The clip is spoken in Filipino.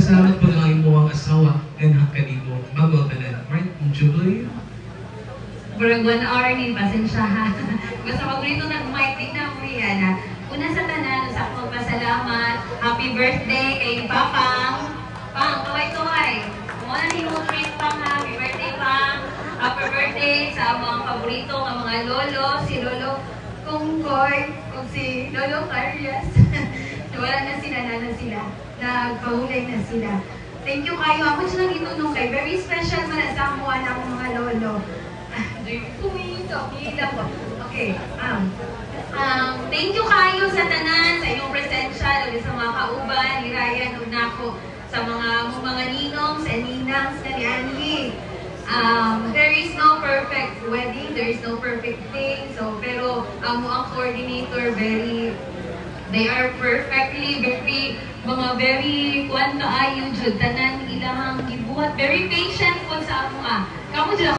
Pasalamat po ng imo ang asawa and kanimo bago tanan. Right? Jubilee? Murag 1 hour ni pasensya ha. Basta paborito nag-mic din na mo yan. Una sa tanan, sa akong pasalamat. Happy birthday kay Papang. Pang, kaway-kaway. Muna ni mo treat Pang ha. Happy birthday Pang. Happy birthday sa mga paborito ng mga lolo. Si Lolo Kongkoy. O si Lolo Carias. Wala na sila, sila. Nagpahulay na sila. Thank you kayo. Ako siya nang itunong kay. Very special man sa amuan ang mga lolo. Okay. Thank you kayo sa tanan, sa inyong presensya, labi sa mga kauban, ni Ryan, Unako, sa mga ninongs and ninangs na ni Annie. There is no perfect wedding, there is no perfect thing, so, pero ang coordinator, they are perfectly, very kuwan kaayo, tanan, ilahang gibuhat, very patient po sa ako. Kamu